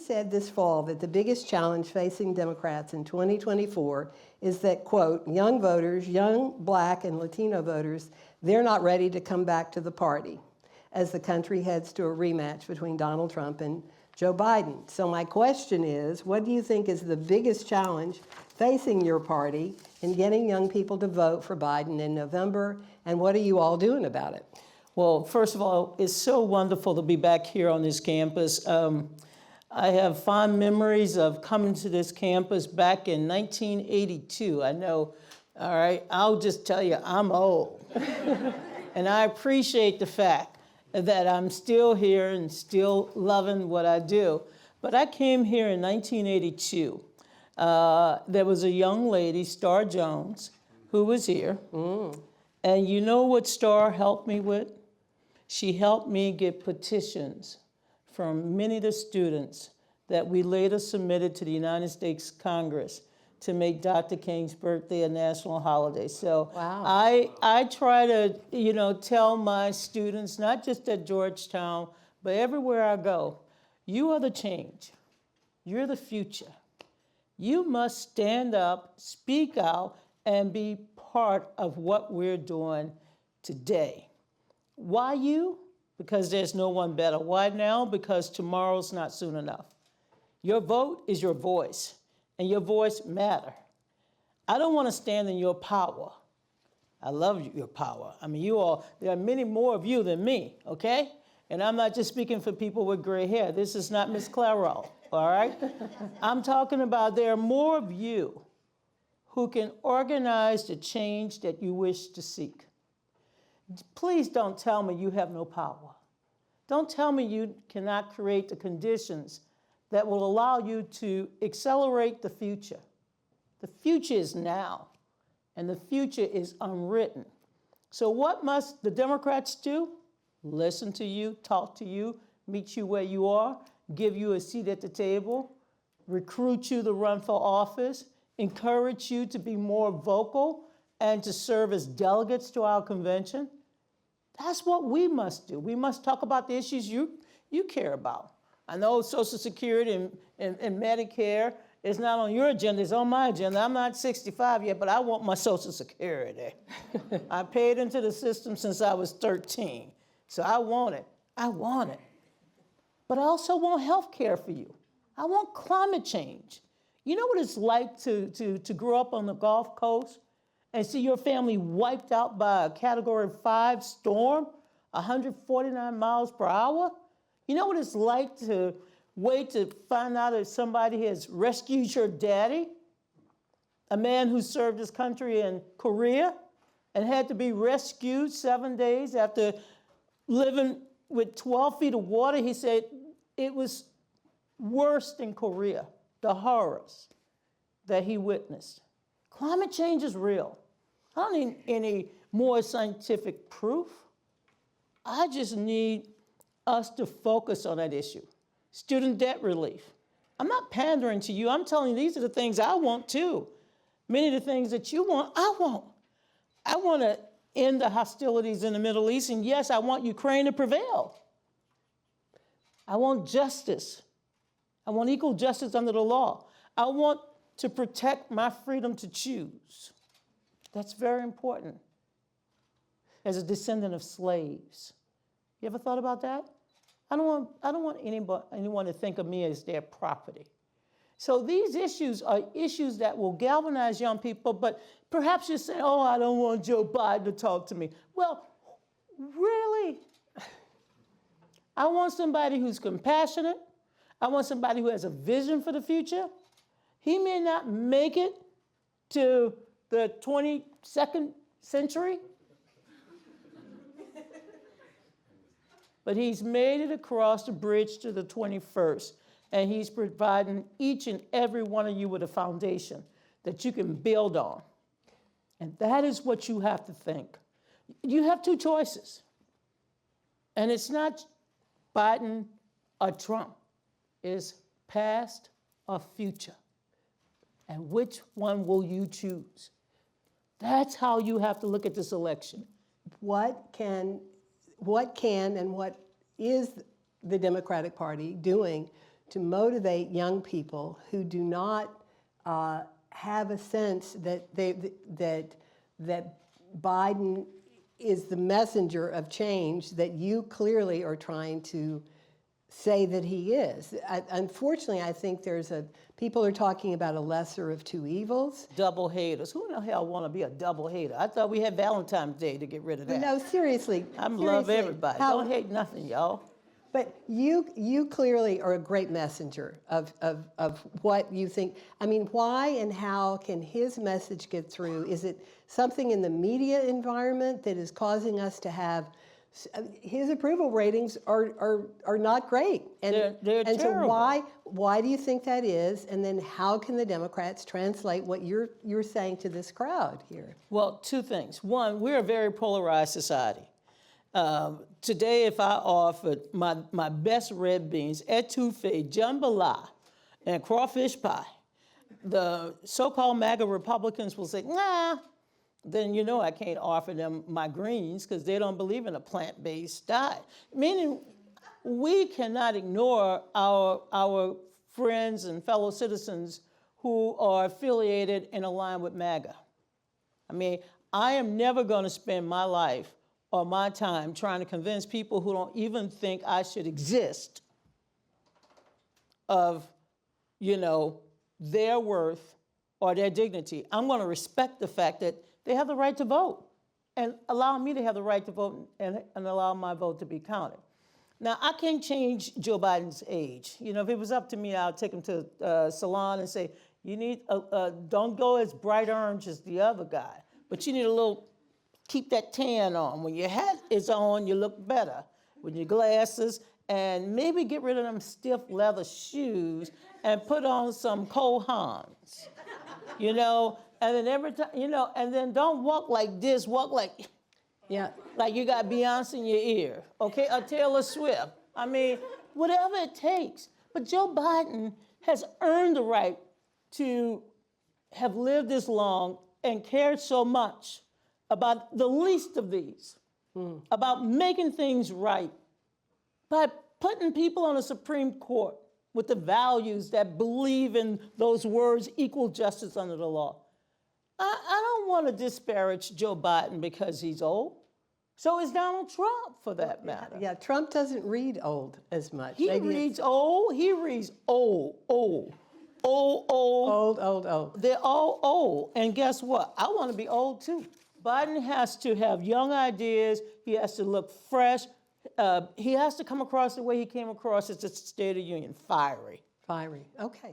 said this fall that the biggest challenge facing Democrats in 2024 is that, quote, young voters, young Black and Latino voters, they're not ready to come back to the party as the country heads to a rematch between Donald Trump and Joe Biden. So my question is, what do you think is the biggest challenge facing your party in getting young people to vote for Biden in November, and what are you all doing about it? Well, first of all, it's so wonderful to be back here on this campus. I have fond memories of coming to this campus back in 1982. I know, all right, I'll just tell you, I'm old. And I appreciate the fact that I'm still here and still loving what I do. But I came here in 1982. There was a young lady, Star Jones, who was here. And you know what Star helped me with? She helped me get petitions from many of the students that we later submitted to the United States Congress to make Dr. King's birthday a national holiday. So wow. I try to, tell my students, not just at Georgetown, but everywhere I go, you are the change. You're the future. You must stand up, speak out, and be part of what we're doing today. Why you? Because there's no one better. Why now? Because tomorrow's not soon enough. Your vote is your voice, and your voice matters. I don't want to stand in your power. I love your power. I mean, you all, there are many more of you than me, okay? And I'm not just speaking for people with gray hair. This is not Miss Clairol, all right? I'm talking about there are more of you who can organize the change that you wish to seek. Please don't tell me you have no power. Don't tell me you cannot create the conditions that will allow you to accelerate the future. The future is now, and the future is unwritten. So what must the Democrats do? Listen to you, talk to you, meet you where you are, give you a seat at the table, recruit you to run for office, encourage you to be more vocal and to serve as delegates to our convention. That's what we must do. We must talk about the issues you care about. I know Social Security and Medicare is not on your agenda, it's on my agenda. I'm not 65 yet, but I want my Social Security. I paid into the system since I was 13, so I want it. I want it. But I also want health care for you. I want climate change. You know what it's like to grow up on the Gulf Coast and see your family wiped out by a Category 5 storm, 149 miles per hour? You know what it's like to wait to find out if somebody has rescued your daddy? A man who served his country in Korea and had to be rescued 7 days after living with 12 feet of water. He said it was worse than Korea, the horrors that he witnessed. Climate change is real. I don't need any more scientific proof. I just need us to focus on that issue. Student debt relief. I'm not pandering to you. I'm telling you these are the things I want too. Many of the things that you want, I want. I want to end the hostilities in the Middle East, and yes, I want Ukraine to prevail. I want justice. I want equal justice under the law. I want to protect my freedom to choose. That's very important. As a descendant of slaves. You ever thought about that? I don't want anyone to think of me as their property. So these issues are issues that will galvanize young people, but perhaps you're saying, oh, I don't want Joe Biden to talk to me. Well, really? I want somebody who's compassionate. I want somebody who has a vision for the future. He may not make it to the 22nd century, but he's made it across the bridge to the 21st, and he's providing each and every one of you with a foundation that you can build on. And that is what you have to think. You have two choices, and it's not Biden or Trump. It's past or future. And which one will you choose? That's how you have to look at this election. What can and what is the Democratic Party doing to motivate young people who do not have a sense that that Biden is the messenger of change that you clearly are trying to say that he is. Unfortunately, I think people are talking about a lesser of two evils. Double haters. Who in the hell want to be a double hater? I thought we had Valentine's Day to get rid of that. No, seriously. I love everybody. Don't hate nothing, y'all. But you clearly are a great messenger of what you think. I mean, why and how can his message get through? Is it something in the media environment that is causing us to have his approval ratings are not great? And they're and terrible. So why do you think that is? And then how can the Democrats translate what you're saying to this crowd here? Well, two things. One, we're a very polarized society. Today, if I offered my best red beans, etouffee, jambalaya, and crawfish pie, the so-called MAGA Republicans will say, nah, then you know I can't offer them my greens because they don't believe in a plant-based diet. Meaning, we cannot ignore our friends and fellow citizens who are affiliated and aligned with MAGA. I mean, I am never going to spend my life or my time trying to convince people who don't even think I should exist of, their worth or their dignity. I'm going to respect the fact that they have the right to vote and allow me to have the right to vote and allow my vote to be counted. Now, I can't change Joe Biden's age. If it was up to me, I'll take him to a salon and say, you need, don't go as bright orange as the other guy, but you need keep that tan on. When your hat is on, you look better. With your glasses, and maybe get rid of them stiff leather shoes and put on some Kohans, and then every time, and then don't walk like this, walk like you got Beyonce in your ear, okay, or Taylor Swift. I mean, whatever it takes. But Joe Biden has earned the right to have lived this long and cared so much about the least of these, about making things right, by putting people on the Supreme Court with the values that believe in those words, equal justice under the law. I don't want to disparage Joe Biden because he's old. So is Donald Trump, for that matter. Yeah, Trump doesn't read old as much. He reads old. He reads old. Old. They're all old. And guess what? I want to be old, too. Biden has to have young ideas. He has to look fresh. He has to come across the way he came across at the State of the Union, fiery. Fiery, okay.